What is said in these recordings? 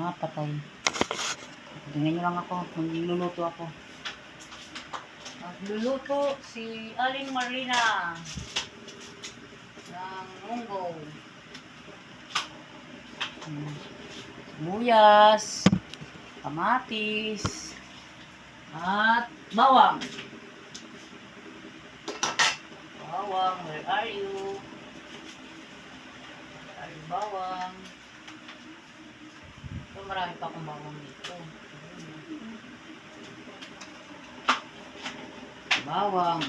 Patay. Tingnan nyo lang ako. Magluluto ako. Magluluto si Aling Marlina ng munggo. Sibuyas, kamatis, at bawang. Bawang, where are you? Where are you, bawang? So, marami pa akong bawang dito. Bawang.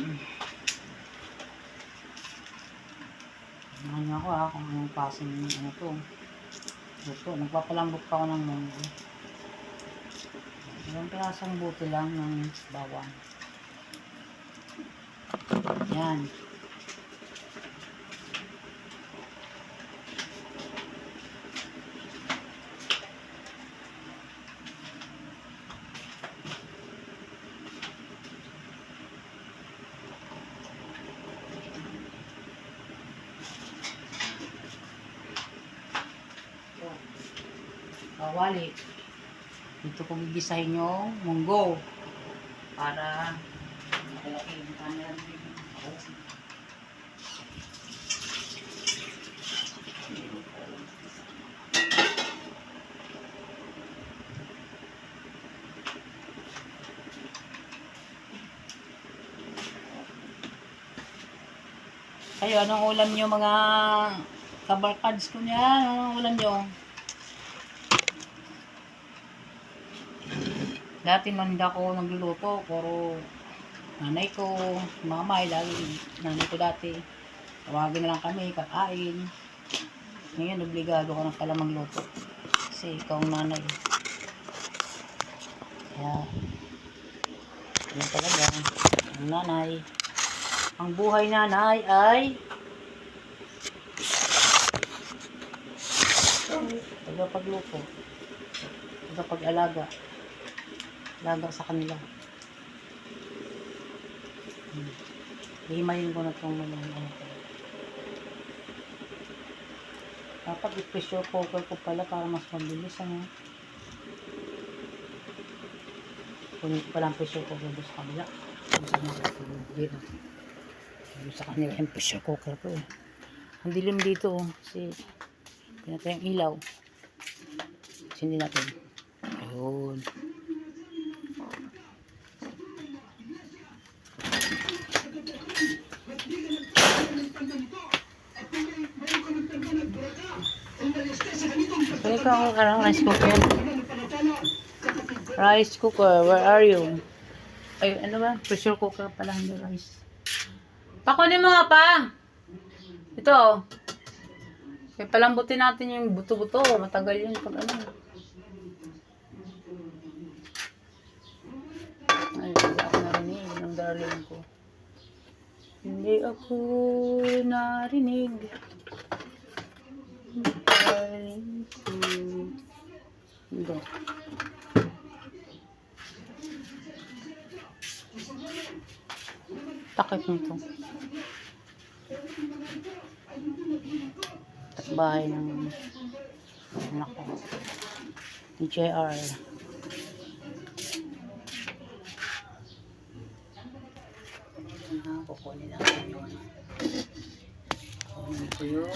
Tingnan nyo ako kung anong klaseng ano to. Buto. Nagpapalambot pa ako ng munggo. Ilang pirasong buto lang ng bawang. Yan. Kawali. Dito ko gigisahin yung munggo para malaki yung camera dito. Kayo, anong ulam nyo mga kabarkads ko niyan? Anong ulam nyo? Dati man hindi ako nagluluto, puro nanay ko, mamay, lagi nanay ko dati. Tawagin na lang kami, kakain. Ngayon, obligado ka na pala magluto. Kasi ikaw ang nanay. Kaya, yun talaga, ang nanay. Ang buhay nanay ay tagapagluto, tagapag-alaga. Alaga sa kanila. Himayin ko na itong ano. Dapat i-pressure cooker ko pala para mas mabilis. Kunin ko pala ang pressure cooker doon sa kanila. Doon sa kanila yung pressure cooker ko eh. Ang dilim dito kasi pinatay ang ilaw. Sindi natin. Ayun. Pwede ka akong rice cooker. Rice cooker, where are you? Ay, ano ba? Pressure cooker pala, hindi rice. Pakunin mo nga pa! Ito. Kaya palambutin natin yung buto-buto. Matagal yun pag ano. Ay, hindi ako narinig ng darling ko. Hindi ako narinig. Darling ko. Hindi. Takip nito. Bahay ng anak ko. TJR. Kukunin natin yun. Kukunin ko yung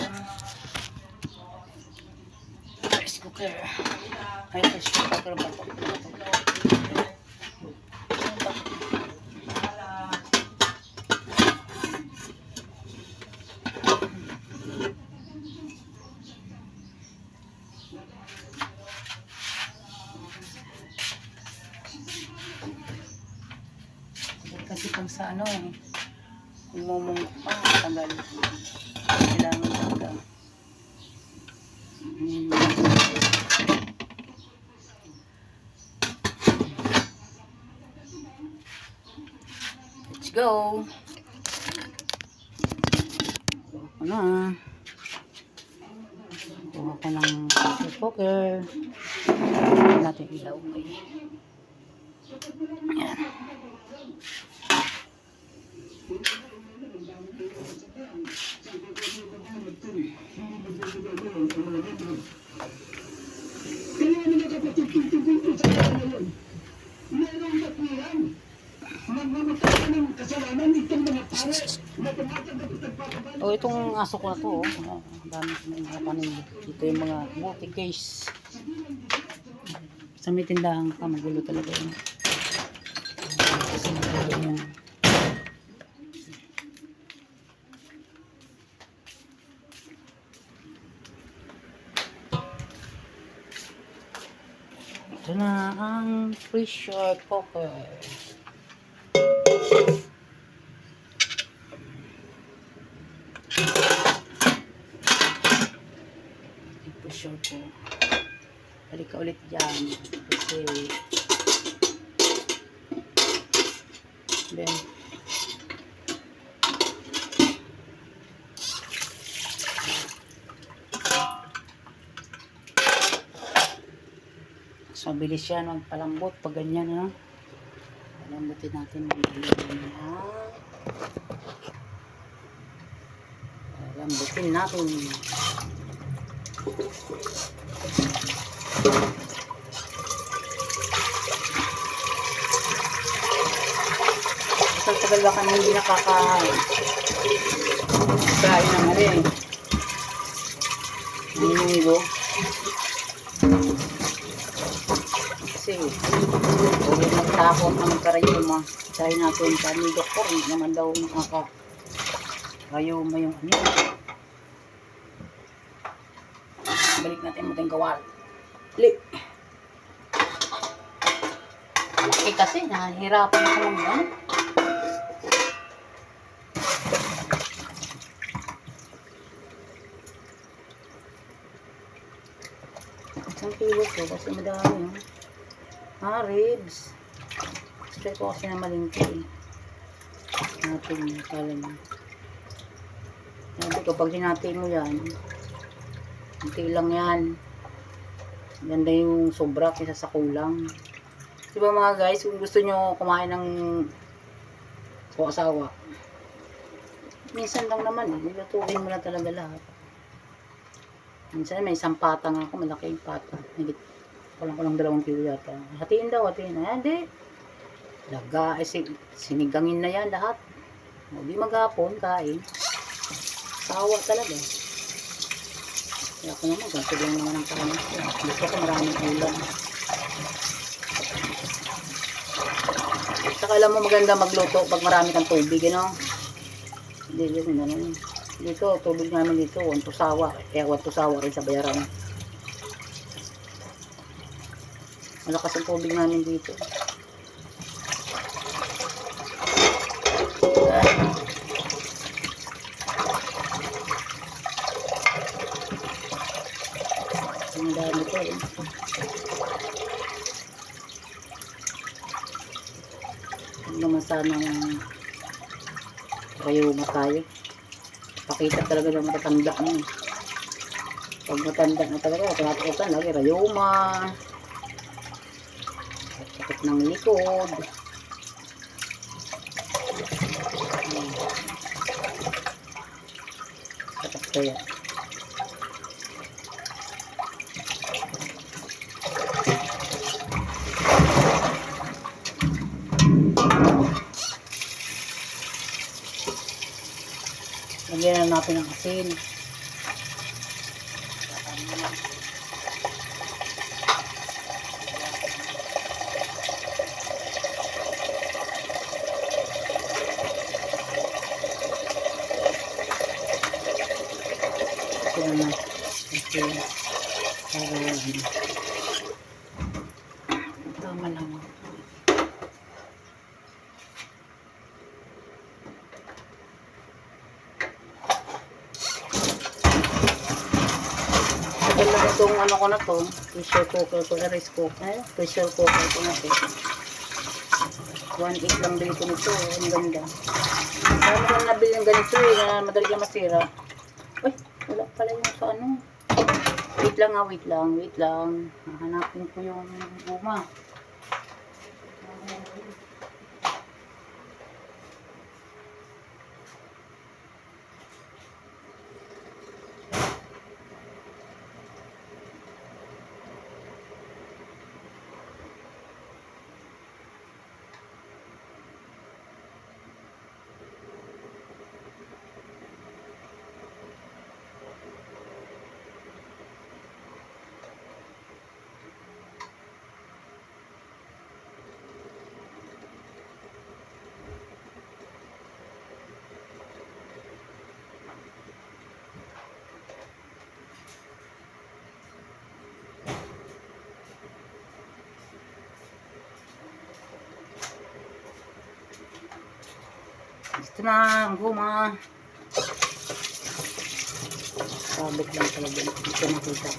rice cooker. Ay, rice cooker ba ito? Kasi pag sa ano eh, umumong pa, tagal. Kailangan talaga. Let's go. Ano ah. Kuha ko ng cooker. Natin ilaw ngayon. Ayan. Kaya mga kapatid, tungkol sa kanya ngayon, merong bakuran. Magmamatay ka ng kasalanan itong mga pare na tumatanggap at nagpapabalik. Oh, itong aso ko na to, oh. Ang dami ko na yung kanina. Ito yung mga multi case. Sa may tindahan ka, magulo talaga yun. Kasi magulo yan. Ito na ang pressure cooker. Pressure ko. Balik ka ulit dyan. Kasi then mas mabilis yan magpalambot pag ganyan, no? Palambutin natin. Palambutin natin. Tagal ba kami hindi nakakain ng ano eh. Linggo. Kasi huwag magtapon ang karayuma. Sabi natin sa ni doktor, hindi naman daw nakaka-rayuma yung ano. Balik natin muting kawal. Balik. Laki kasi, nahihirapan ako ng ano. Isang kilo ko kasi madami, oh. Ribs. Gusto ko kasi na malingki. Natin, kala mo. Sabi ko, pag hinati mo yan, hindi lang yan. Ganda yung sobra kaysa sa kulang. Diba mga guys, kung gusto nyo kumain ng asawa, minsan lang naman, nilutuin mo na talaga lahat. Minsan may isang patang ako, malaki yung patang. Kulang 2 kilo yata. Hatiin daw. Ayan, di. Laga, sinigangin na yan lahat. Hindi maghapon, kain. Sawa talaga. Kaya ako naman, ganito lang naman ang kain ko. Gusto ko maraming ulam. Saka alam mo maganda magluto pag marami kang tubig, ano? Hindi, ano. Dito, tubig namin dito, 1 to sawa. Kaya 1 to sawa rin sa bayaran. Malakas ang tubig namin dito. Ang dami ko eh. Huwag naman sana rayuma tayo. Pakita talaga ng matatanda mo. Pag matanda na talaga, tinatakutan lagi rayuma. Sakit ng likod. Sakit kaya. Lagyan na natin ang asin. Ito na. Okay. Para tama lang. Itong ano ko na to, pressure cooker ko, rice cooker, pressure cooker ko na to. 1.8 lang dito nito, ang ganda. Dami ko na nabili ng ganito eh, na madali ka masira. Uy, wala pala yung sa ano. Wait lang. Hahanapin ko yung guma. Ito na ang guma. Sabit lang talaga. Ito nakita.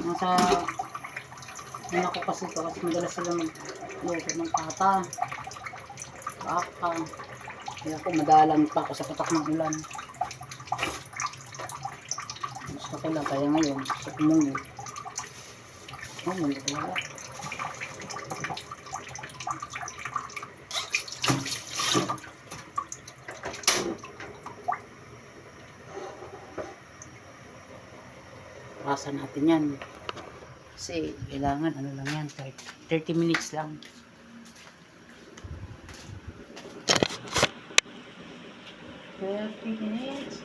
Nasa anak ko kasi ito kasi madalas sila magluto ng pata. Baka. Kaya ako madalang pa ako sa patak ng ulan. Gusto ko lang kaya ngayon sa kumungo. Kumungo talaga. Rasa natin yan. Kasi kailangan ano lang yan, 30 minutes lang. Minutes,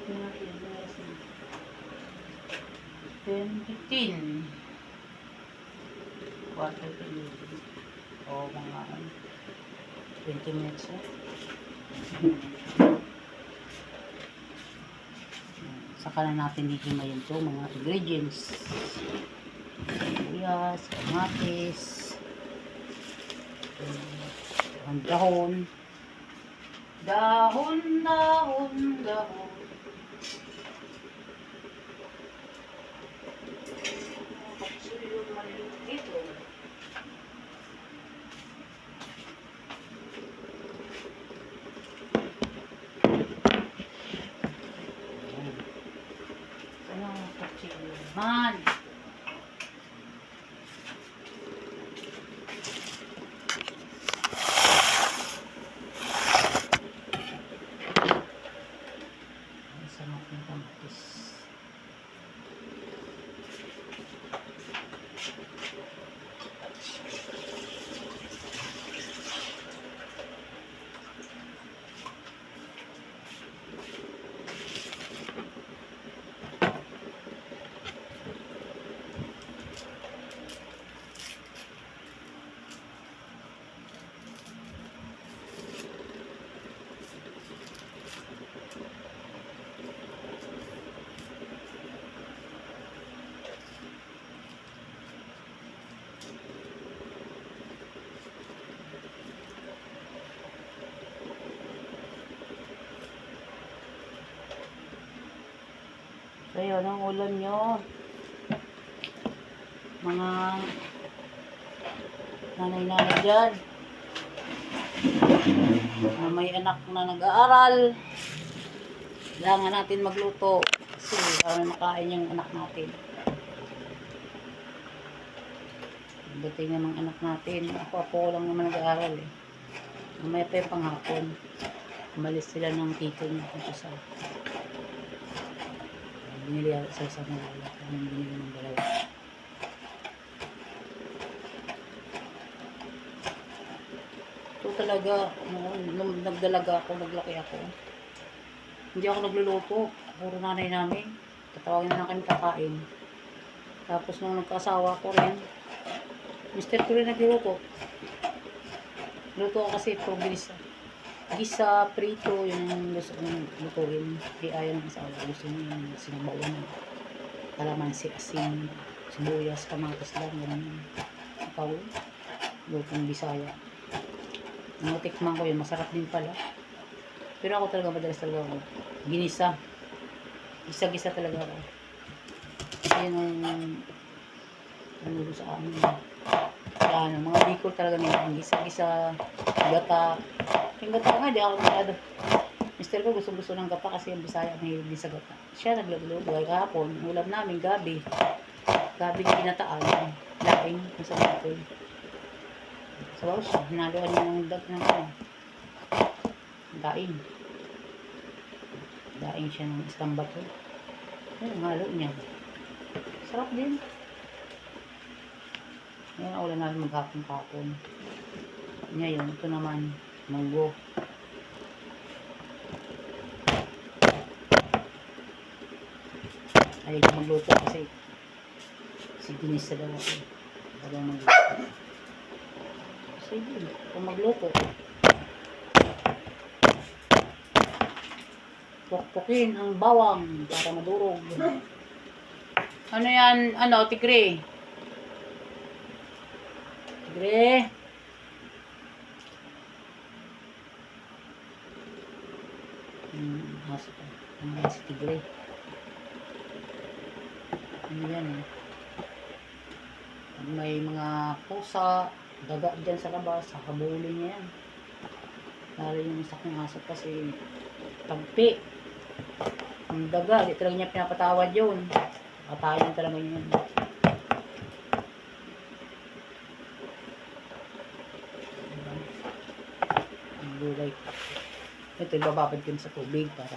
10, 15. Quarter to o mga 20 minutes na. Saka na natin hihimayin ito mga ingredients. Sibuyas, kamatis, ang dahon. Dahon. Dito. Man. Sama ko yung kamatis. So yun ang ulam nyo. Mga nanay-nanay dyan. May anak na nag-aaral. Kailangan natin magluto. Kasi para makain yung anak natin. Buti namang anak natin. Ako lang naman nag-aaral eh. Mamaya pa yung panghapon. Umalis sila ng tito niya kung sa binili sa isang malala. Anong binili ng dalawa. Ito talaga, nung nagdalaga ako, naglaki ako. Hindi ako nagluluto. Puro nanay namin. Tatawagin na lang kami kakain. Tapos nung nagkasawa ko rin, Mr. ko rin nagluluto. Luto ako kasi probilis. Gisa, prito, yun ang gusto kong lutuin. Di ayaw ng asawa. Gusto niya yung sinabawan. Kalamansi, asin, sibuyas, kamatis lang. Ganun. Ikaw, lutong Bisaya. Natikman ko yun. Masarap din pala. Pero ako talaga madalas talaga ako. Ginisa. Gisa-gisa talaga ako. Yun ang ano sa amin. Ano, mga Bicol talaga nila. Gisa-gisa, gata. Yung gata nga, di ako masyado. Mister ko gusto ng gata kasi yung Bisaya may hindi sa gata. Siya nagluluto ay kahapon. Ulam namin, gabi. Gabi na ginataan. Laing, kung sa Bicol. Sabaw siya, hinaluan niya ng daing. Daing siya ng istambato. Ayun, halo niya. Sarap din. Ngayon, ulan namin maghapon-kapon. Ngayon, ito naman, munggo. Ayaw ko magluto kasi ginisa daw ako. Ayaw magluto. Sige, kung magluto. Pukpukin ang bawang para madurog. Ano yan? Ano, tigre? Tigre? Aso pa. Ano yan si tigre? Ano yan eh? May mga pusa, daga dyan sa labas, habulin niya yan. Lalo yung isa kong aso kasi tagpi. Ang daga, di talaga niya pinapatawad yun. Patayan talaga yun. Ang gulay. Ito, ibababad ko sa tubig para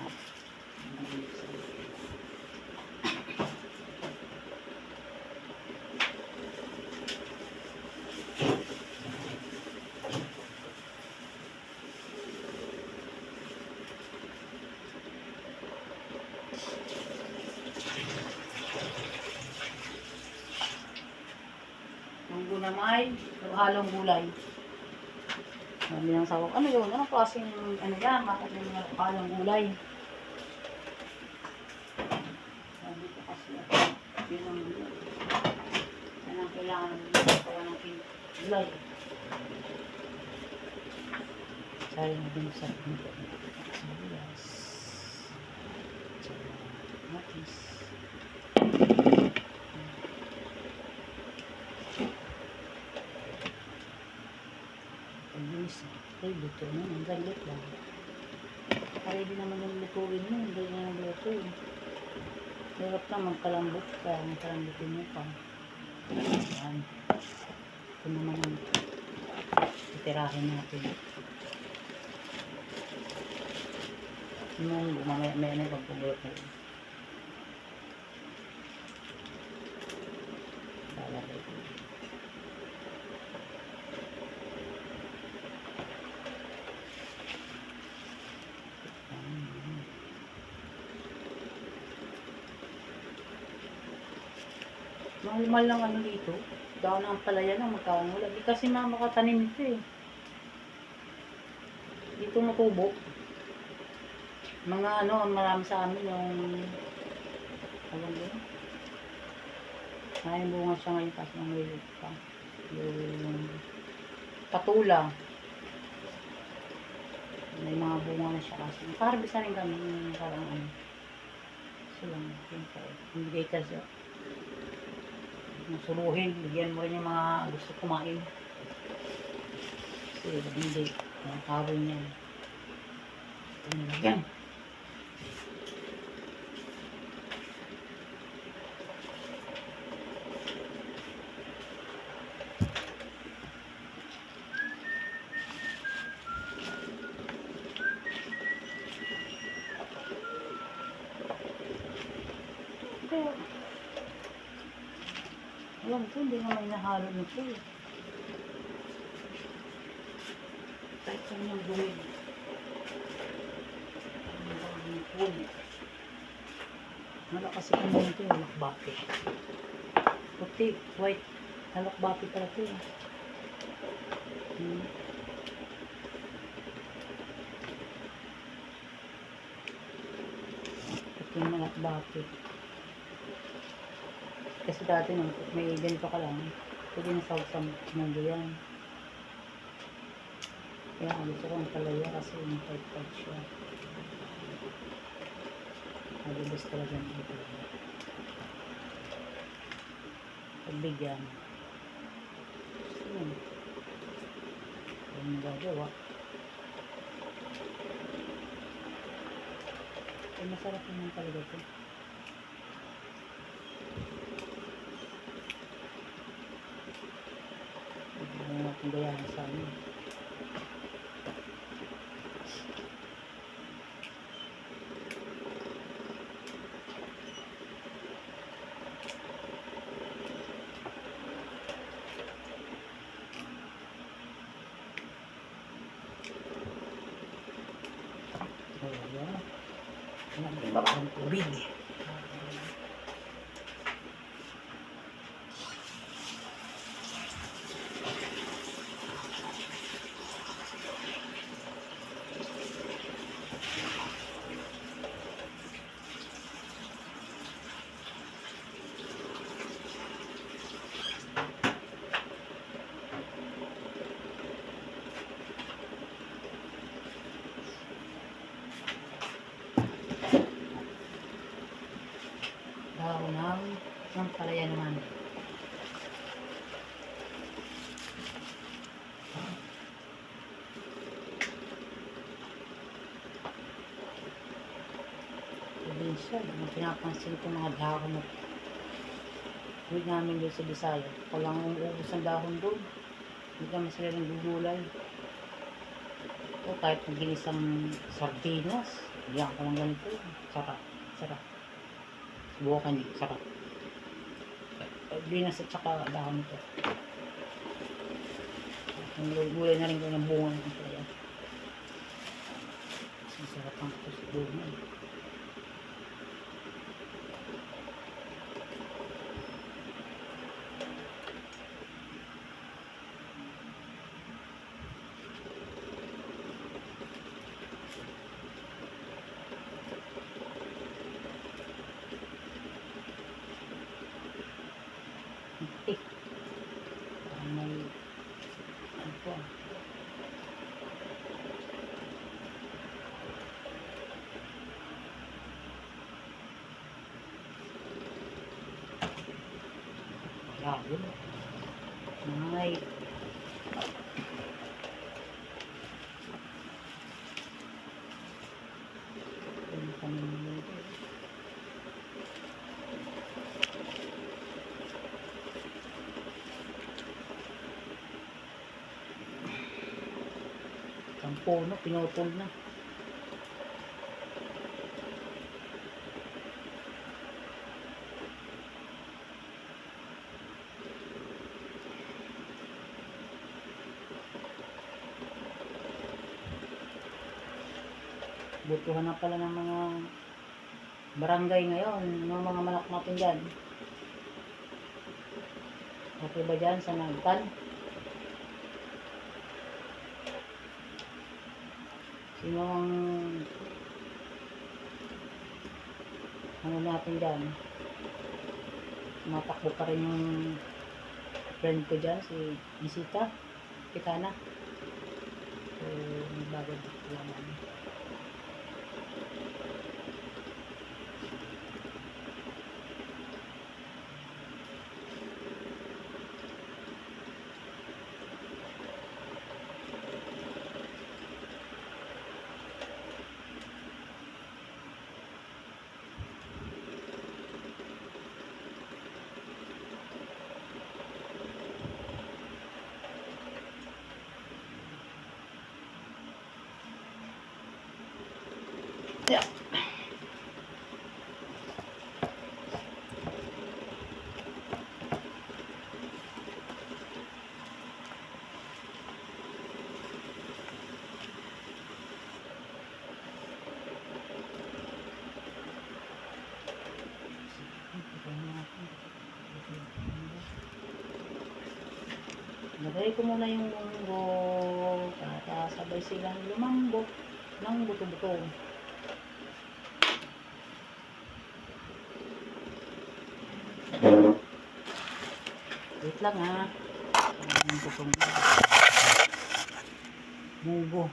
munggo na may halong gulay. Sabi ng sawak, ano yun? Anong klaseng ano yan? Bakit yung halong gulay? Sabi ko kasi, yun ang gulay. Yan ang kailangan ng gawa ng gulay. Sabi na din sa pinto. Sabilas. Matis. Ay, luto na. Ang galit lang. Ready naman yung lutuin mo. Hindi na yung luto. Hirap lang magkalambot ka. Magkalambutin mo pa. Ayan. Ito naman ang titirahin natin. Nung mamaya na pagpulot na yun. Lalagay ko. Mahal lang ano dito. Daw ng palaya na magkano. Lagi kasi makatanim ito eh. Dito matubo. Mga ano, marami sa amin yung alam mo. May bunga siya ngayon kasi may pa. Yung patula. May mga bunga na siya kasi. Nakarbis na rin kami yung parang ano. Silang hindi kasi suluhin, bigyan mo rin yung mga gusto kumain. Kasi hindi, mga kawin yan. Yan. Kaya, alam ko, hindi naman nahalo nito eh. Kahit saan yung gawin. Ang pool. Wala kasi kung mo ito yung halakbati. Puti, white. Halakbati pala ito eh. Puti yung halakbati. Kasi dati nung may ganito ka lang, pwede na sa mundo yan. Kaya gusto ko ang palaya kasi yung tight siya. Nalibos talaga ng ito. Pagbigyan. So yun. Kung nagagawa. Ay masarap naman talaga ito. Kung gayahin sa amin. Ayan. Ayan, baba ng tubig. siya. Ang pinapansin ko mga dahon na huwag namin doon sa Bisaya. Walang uubos ang dahon doon. Hindi naman sila ng gugulay. O kahit maginisang sardinas, diyan ko lang ganito. Sarap. Sarap. Subukan niyo. Sarap. Sardinas at saka dahon ito. Ang gulay na rin ko ng bunga ng kaya. Ang sarap ang ito sa bunga. Eh, parang may ano po ah. Wala yun. May ano kami nilito. Ang puno, pinutol na. Butuhan na pala ng mga barangay ngayon, ng mga manok natin dyan. Okay ba dyan sa Nagtan? Sino ang ano natin dyan? Matakbo pa rin yung friend ko dyan, si Bisita Pitana. So, may bago dito lang namin. Yeah. Lagay ko muna yung munggo para sabay silang lumambot ng buto-buto. Wait lang ha. Yung butong munggo.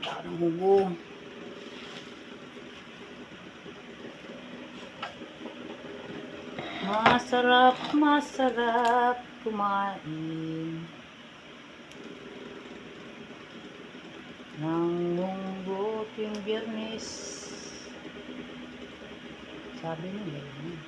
Parang hugo. Masarap kumain ng munggo tuwing Biyernes. Sabi nila yun.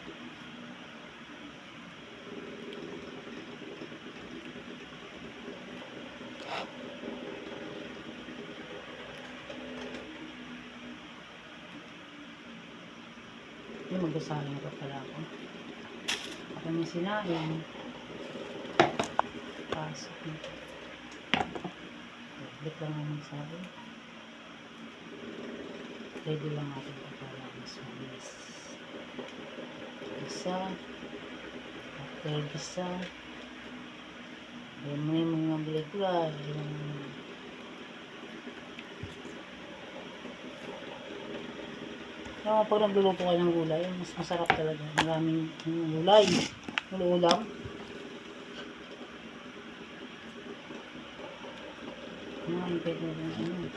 Yung magdasalan pa pala ako. Ako may sinain. Pasok nito. Balik lang naman sabi. Ready lang natin ito para mas mabilis. Isa. After isa. Ayan mo yung mga bilag-bilag. Kaya pag nagluluto ka ng gulay, mas masarap talaga. Maraming gulay. Ulam. Hintay ko lang ano.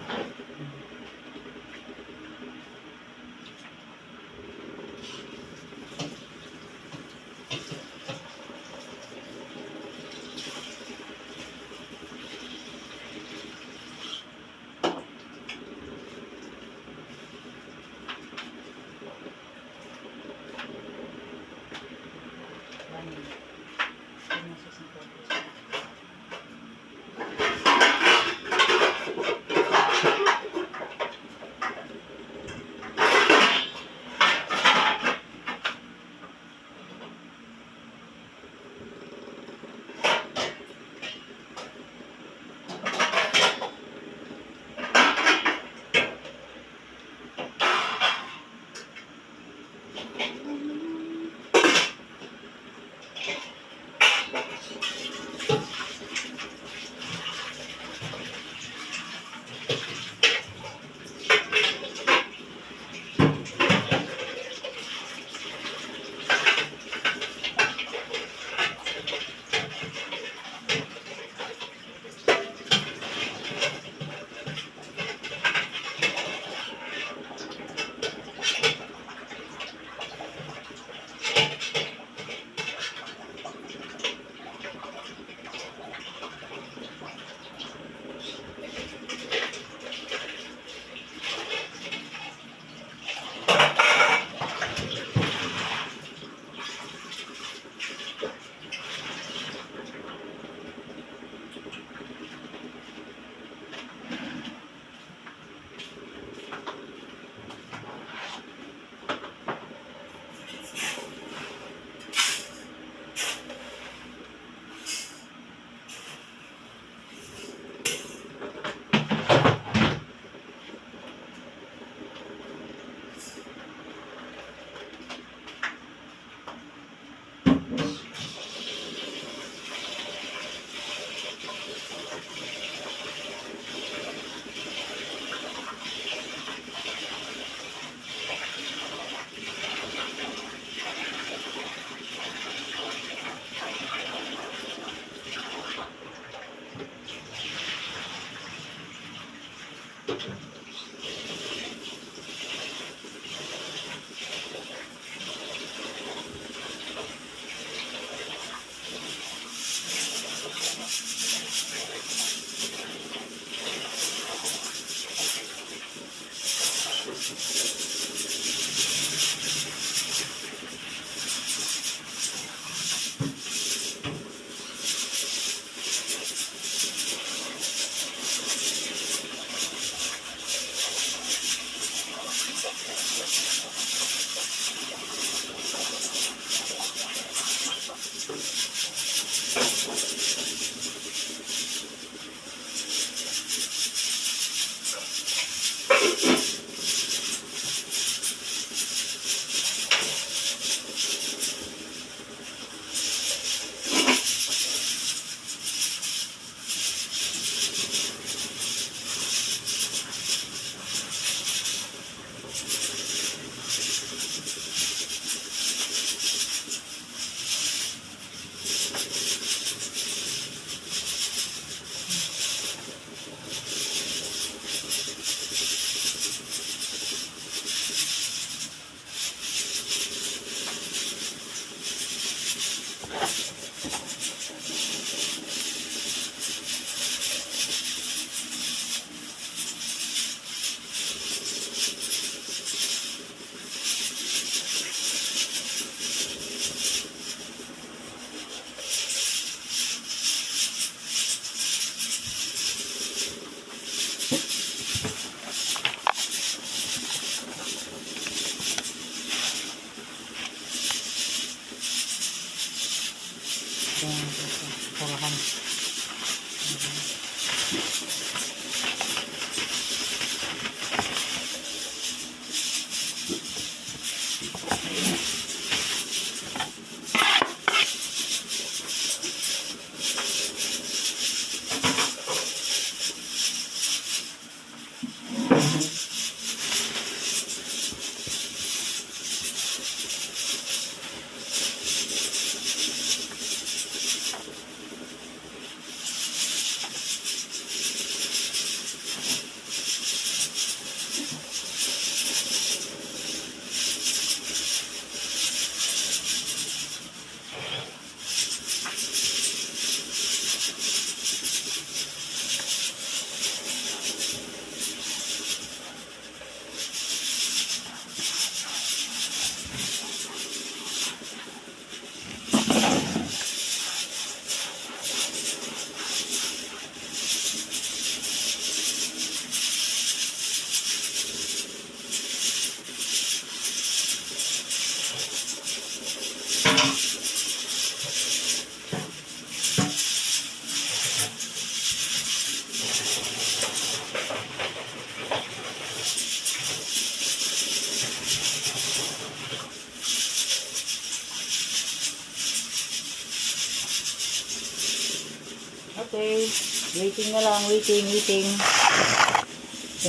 Waiting na lang, waiting. Ito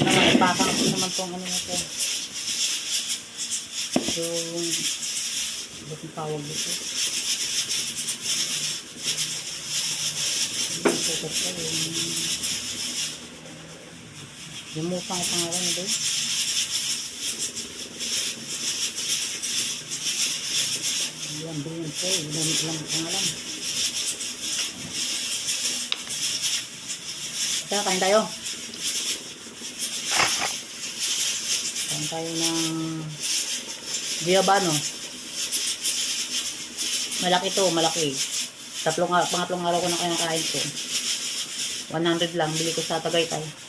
naman, ipasang ko naman tong ano na to. Yung, ba't yung tawag dito? Yung mutang ang pangalan na doon. Yan, doon po. Ginamit lang ang pangalan. Kaya, kain tayo. Kain tayo ng Giovanno. Malaki to, malaki. Pangatlong araw ko na kinakain ko. 100 lang, bili ko sa Tagaytay.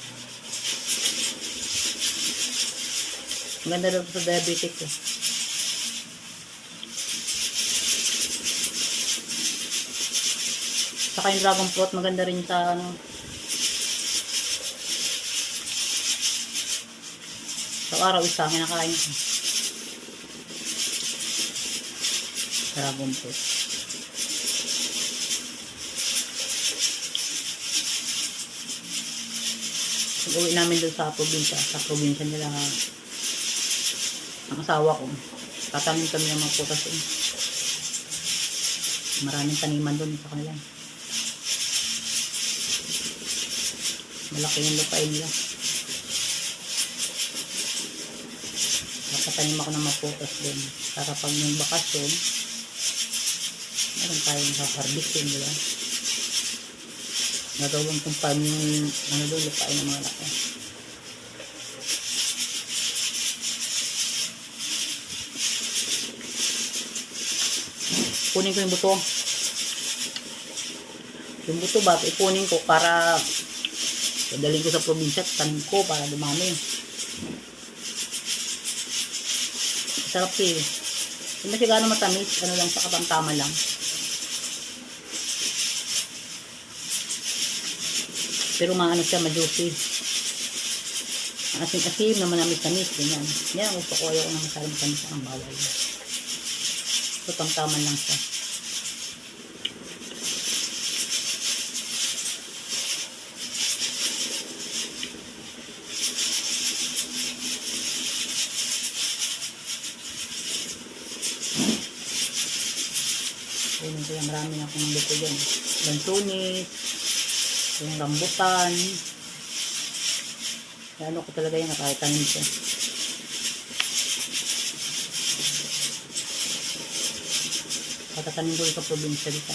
Maganda daw sa diabetic ko. Saka yung dragon fruit, maganda rin sa ano. Sa araw isa, kinakain ko. Dragon fruit. Pag-uwi namin doon sa probinsya nila ang asawa ko. Tatanim kami ng mga putas doon. Maraming taniman doon sa kanila. Malaki yung lupain nila. Nakatanim ako ng mga putas doon. Para pag yung bakasyon, meron tayong harvestin nila. Nagawin kong farm yung ano doon, lupain ng mga laki. Kunin ko yung buto. Yung buto ba, ipunin ko para dalhin ko sa probinsya at tanim ko para dumami. Sarap eh. Hindi siya gano'ng matamis, ano lang, sa katamtama lang. Pero maano siya, ma-juicy. Asim-asim na manamis-namis, ganyan. Yan ang gusto ko, ayaw na masyadong matamis ang bawal. So, tamtaman lang siya. Ayun, kaya marami na akong luto dyan. Lansunis, yung rambutan. Kaya ano ko talaga yan, nakakitanin siya. Patatanin ko sa probinsya dito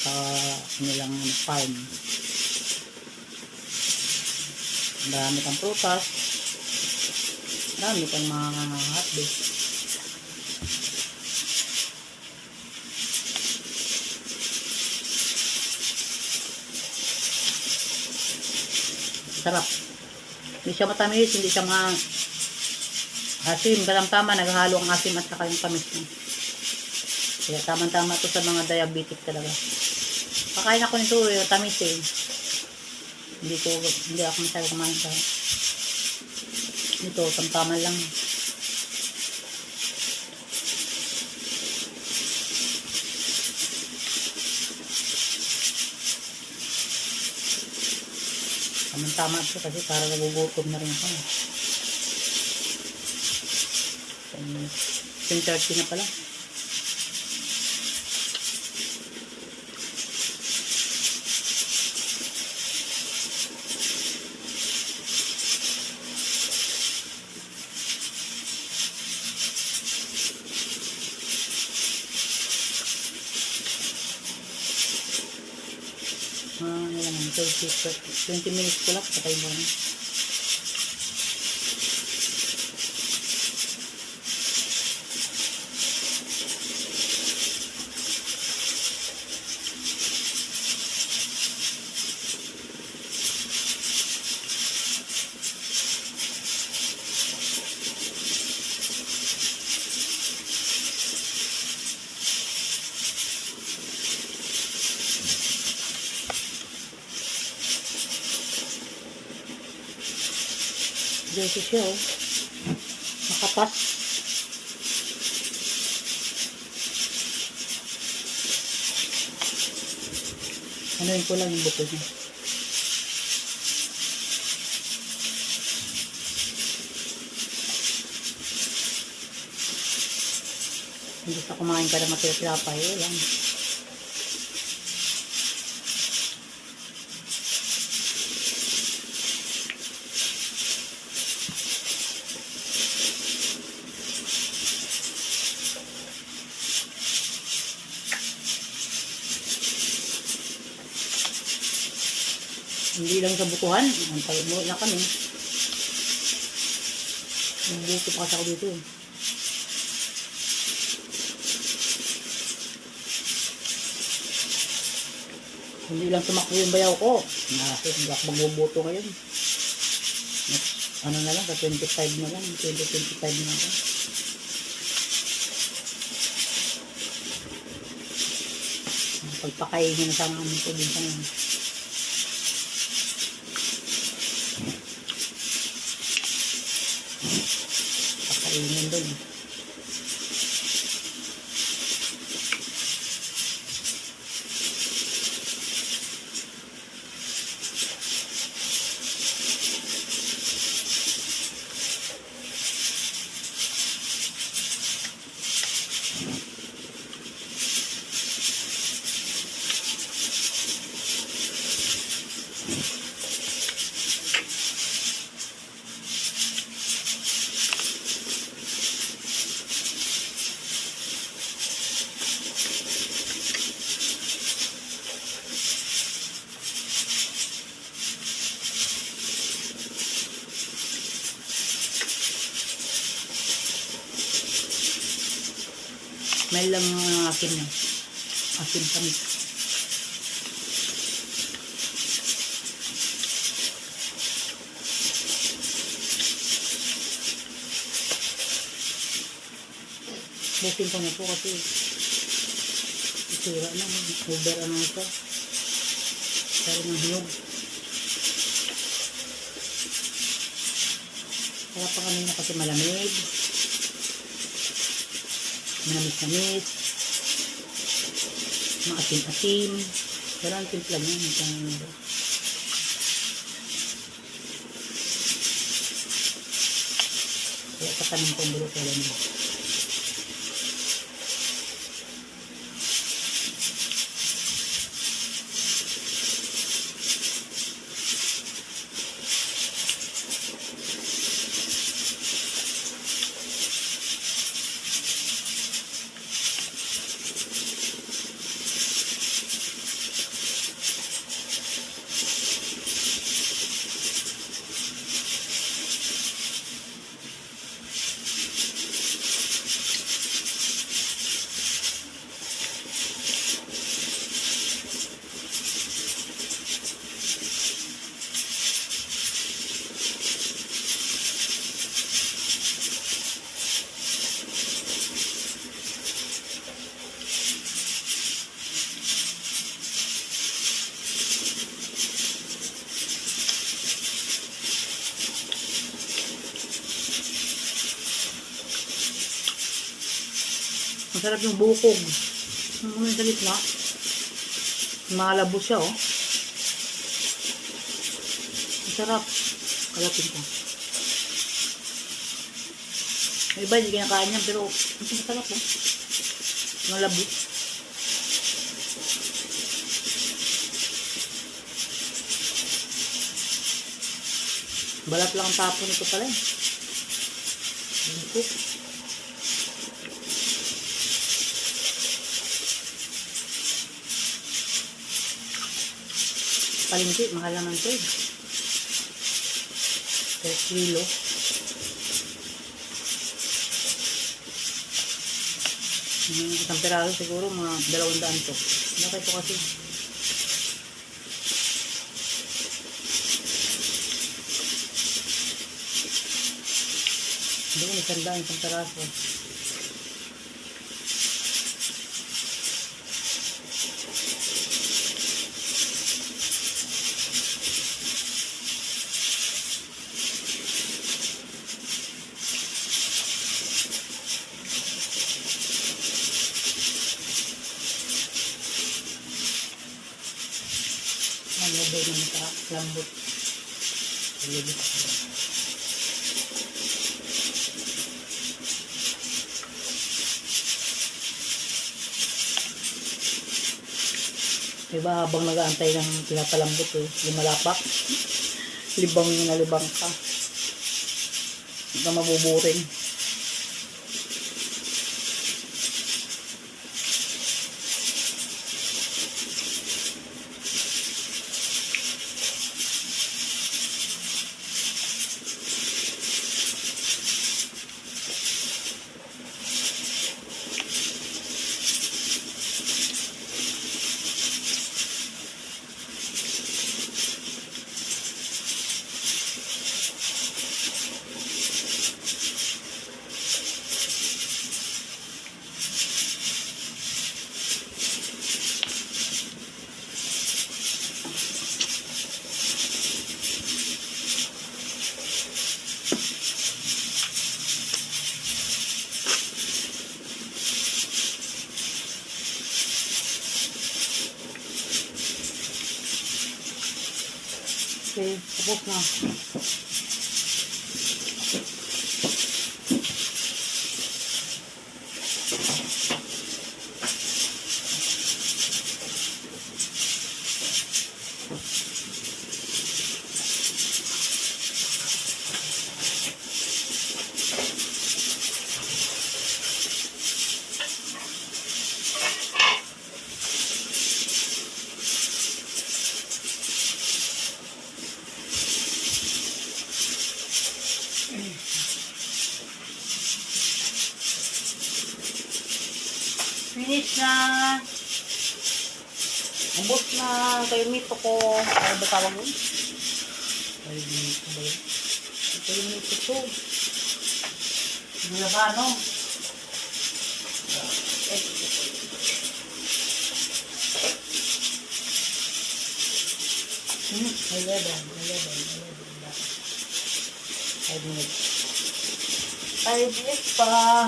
sa nilang farm. Marami kang prutas, marami kang mga hotdog. Sarap. Hindi siya matamis, hindi siya asim. Tama, naghahalo ang asim at saka yung tamis niya. Kaya tama-tama to sa mga diabetic talaga. Pakain ako nito, tamis eh. Hindi ako masyado kumain sa ito, tamtaman lang. Tama ito kasi para nagugutom na rin ako. 10:30 na pala. Ano naman, 20 minutes ko lang, patay mo na. Juicy siya oh. Makatas. Anuin ko lang yung buto niya. Hindi sa kumain ka na matirapay, lang. Hindi lang sa butuhan. Ang tayo mo na kami. Buto pa kasi ako dito. Hindi lang tumakbo yung bayaw ko. Hindi ako magbubuto ngayon. Ano na lang, sa 25 na lang. 20-25 na lang. Pagpakainin na sa mga ko din sa ngayon. Pakainin doon. May lang ang akin na. Akin kami. Bukin ko na po kasi isira na. Over ano ito. Pero ng hinog. Kaya pa kanina kasi malamig. Manamis-namis, maasim-asim, pero ang timpla niya, kaya patanim ko ang bulo sa niya. Masarap yung bukog. Ang sa gitna. Malabo siya, oh. Masarap. Kalapin ko. May iba, hindi kinakain yan, pero masarap, oh. Malabo. Balat lang ang tapo nito pala, eh. Bukog. Palingki, mahal naman ito eh. Per kilo. Isang peraso siguro, mga 200 to. Laki ito kasi. Hindi ko nasandaan isang peraso. lambot. Ilibit ko. Diba habang nag-aantay ng pinapalambot eh, lumalapak. Libang na libang ka. Hindi ka mabuburing. Okay, tapos na. Finish na. Ubos na. Kayo mito ko. Ano ba tawag yun? Kayo mito ba yun? Kayo mito ko. Hindi na ba ano? May level. 5 minutes. 5 minutes pa.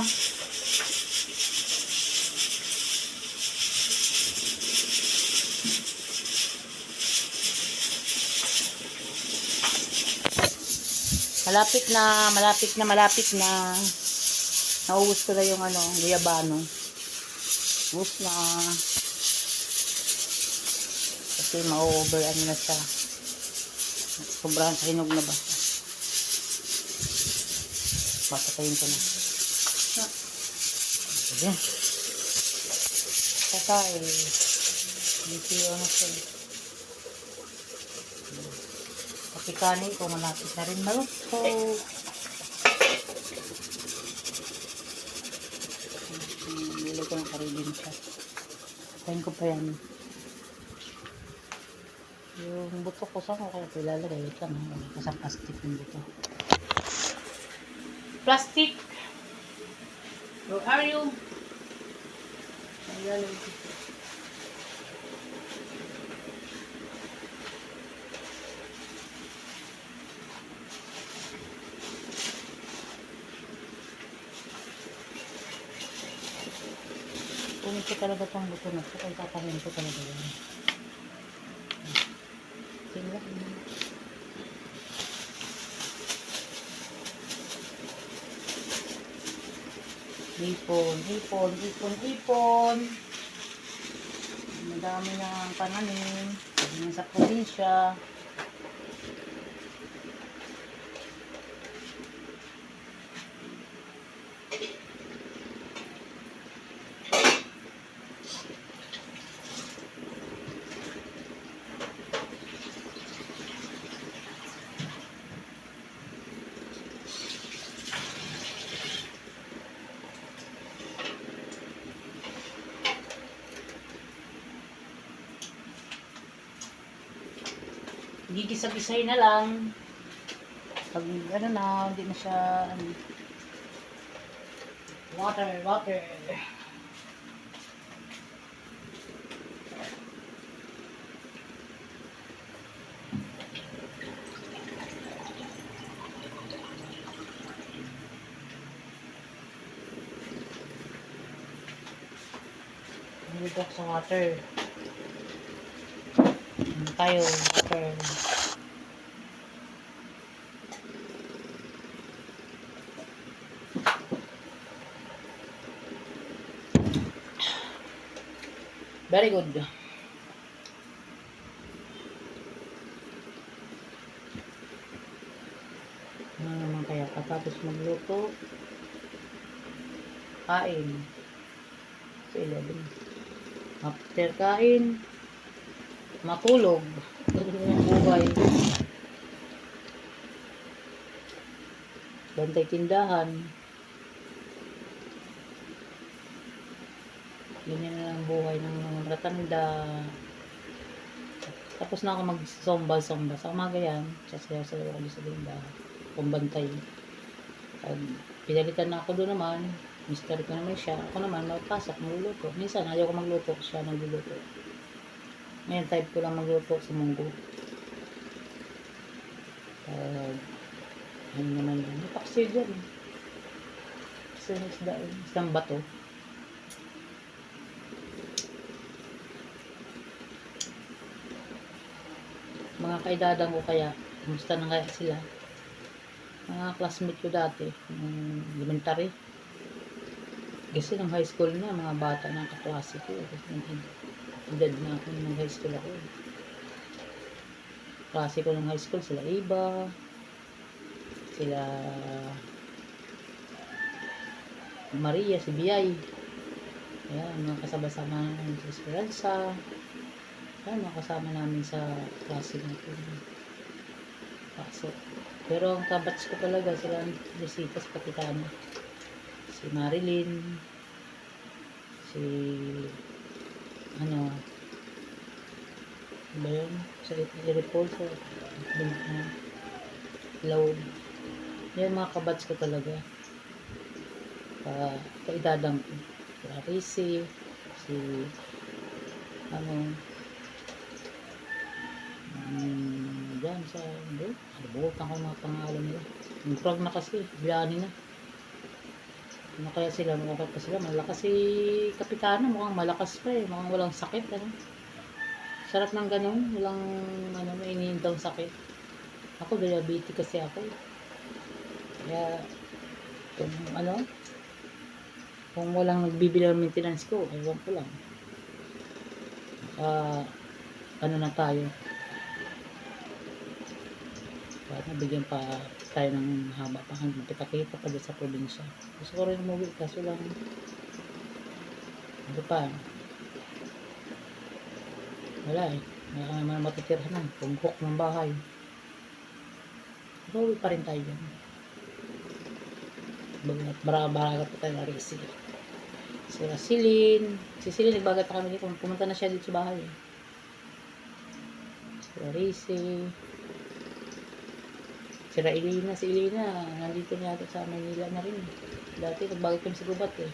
Malapit na. Nauubos ko na yung guyabano. Ubus na. Kasi ma-over na siya. Sobrang sa hinog na ba? Pasatayin ko na. Ayan. Patay. Hindi na siya. Kapikani ko malapit na rin maluto. Nilagay ko ng karibin siya. Tayin ko pa yan. Yung buto ko saan ko kaya ilalagay. Ito na. Kasang plastic yung buto. Plastic! Where are you? Ilalagay ko. Kunin ko talaga itong buto na ito. Kaya tatahin ko talaga yan. Tingnan. Ipon. Madami na ang pananim. Sa probinsya. Gigisa-gisay na lang. Pag na, hindi na siya water. Nilagak sa water. tayo. Water. Very good. Ano naman kaya katapos magluto? Kain. So 11. After kain, matulog. Tulog ng buhay. Bantay tindahan. Ganyan na ang buhay ng mga matanda. Tapos na ako mag-somba-somba. Sa umaga yan, sasayaw-sayaw ako sa tindahan. Pambantay. Pag pinalitan na ako doon naman, mister ko naman siya. Ako naman, magpasok, magluluto. Minsan, ayaw ko magluto. Siya nagluluto. Ngayon, type ko lang magluto sa munggo. Ano naman yan? May paksiyo dyan. Kasi isdang bato. Mga kaedadang ko kaya, kumusta na kaya sila? Mga classmate ko dati, elementary. Kasi ng high school na, mga bata ng kaklase ko. Edad na ako ng high school ako. Klase ko ng high school, sila Iba, sila Maria, si Biyay. Ayan, mga kasama-sama namin sa Esperanza. Ayan, mga kasama namin sa klase natin. Pero ang kabats ko talaga, sila Lucitas Kapitana. Si Marilyn, si ba yun? Sa Repol, sa Laud. Yan mga kabats ko talaga. Kaedadang ko. Si Arisi, si dyan sa nabuhutan ko mga pangalan nila. Yung prog na kasi, bilani na. Ano kaya sila, mukhang pa sila, malakas si Kapitana, mukhang malakas pa eh, mukhang walang sakit, sarap ng ganun, walang may iniindang sakit. Ako, diabetes kasi ako eh. Kaya, kung walang nagbibili ng maintenance ko, ewan ko lang. Na tayo. Nabigyan pa tayo ng haba pa hanggang kita-kita pa sa probinsya. Gusto ko rin umuwi kaso lang wala eh. Wala ka naman matitirhan ng pumukok ng bahay. Umuwi pa rin tayo dyan. Bagat baraga pa tayo na Risi. Si Rasilin. Si Silin nagbagat na kami dito. Pumunta na siya dito sa bahay. Si Risi. Si Railina, nandito na yata sa Manila na rin. Dati, nagbago kami sa Gubat eh.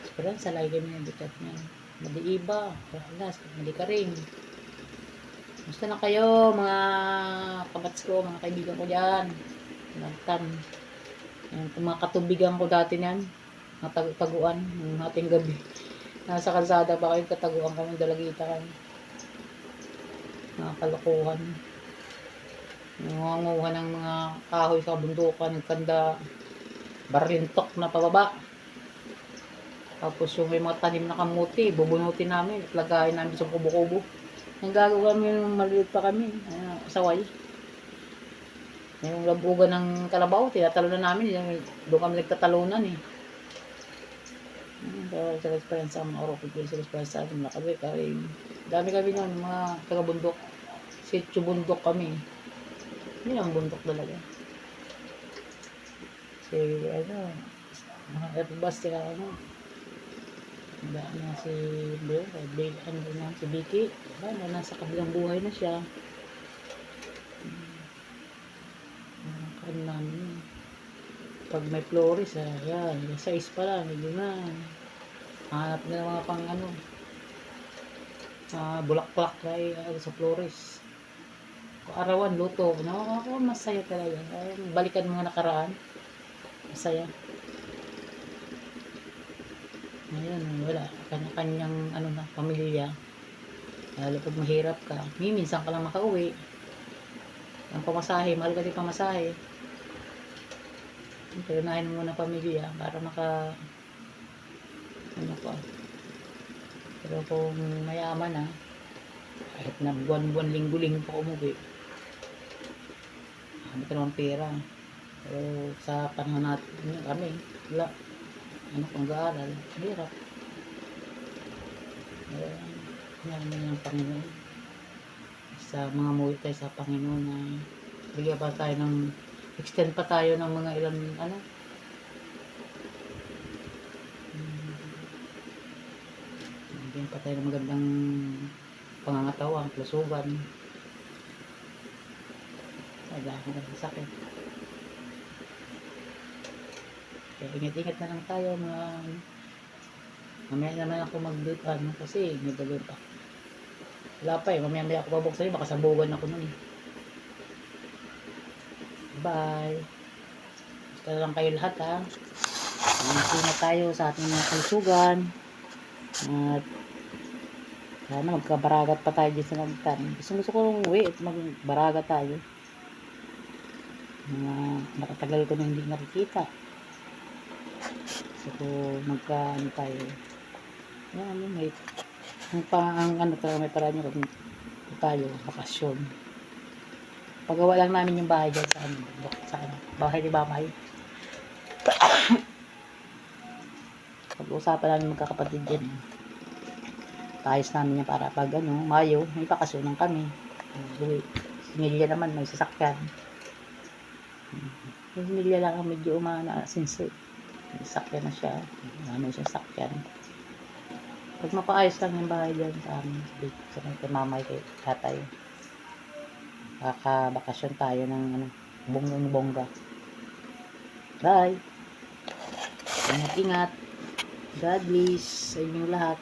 Esperanza, lagi kami yung bitat niya. Madi-iba, madi ka rin. Gusto na kayo, mga kabats ko, mga kaibigan ko dyan. Mga katubigan ko dati niyan. Mga taguan, ng ating gabi. Nasa kalsada pa kayo, kataguan kami, dalagita kami. Mga kalokohan. Nangunguha ng mga kahoy sa bundukan, nagkanda, barintok na pababa. Tapos yung may mga tanim na kamuti, bubunutin namin, lagayin namin sa kubo-kubo. Ang gagawa kami yung maliit pa kami, saway. Yung labugan ng kalabaw, tinatalo na namin, doon kami nagtatalunan eh. Sa Esperanza, mga Oropigil sa Esperanza, Malakabe, Karim. Dami kami nun, mga taga-bundok. Sityo bundok kami. Hindi ang bundok talaga. Mga airbus sila si si Vicky. Nasa kabilang buhay na siya. Namin. Pag may flores, yan. Size pa lang, hindi na. Hanap na mga pang bulak-bulak na sa flores. Arawan, luto. Masaya talaga. Balikan mga nakaraan. Masaya. Ngayon, wala. Kanya-kanyang pamilya. Lalo pag mahirap ka. Minsan ka lang makauwi. Ang pamasahe, mahal kasi pamasahe. Pero unahin mo muna pamilya para ano pa. Pero kung mayaman na, kahit na buwan-buwan, linggo-linggo pa umuwi, ano ka naman pera. Pero sa panahon natin kami, wala. Ano pang gaaral, hirap. Namin ng Panginoon. Sa mga muwi tayo sa Panginoon na bigyan pa tayo extend pa tayo ng mga ilang bigyan pa tayo ng magandang pangangatawan, plusugan. Wala akong sakit. Kaya ingat-ingat na lang tayo mga mamaya naman ako kasi may gagawin pa. Wala pa mamaya ako babuksan baka sabugan ako nun Bye. Basta lang kayo lahat ingat tayo sa ating mga kalusugan. At sana magkabaragat pa tayo dyan sa nagtan. Gusto ko umuwi at magbaragat tayo. Nakatagal ko na hindi nakikita. Gusto ko magkaano tayo. May talaga may paraan nyo kung tayo, bakasyon. Pagawa lang namin yung bahay dyan sa bahay ni Mamay. Pag-uusapan namin magkakapatid din. Ayos namin yan para pag Mayo, may bakasyonan kami. Sinilya naman, may sasakyan. Yung sinilya lang ang medyo since may sasakyan na siya. May sasakyan. Pag mapaayos lang yung bahay dyan sa amin, sa kay Mamay, kay tatay. Kakabakasyon tayo ng bongga. Bye! Ingat-ingat. God bless sa inyong lahat.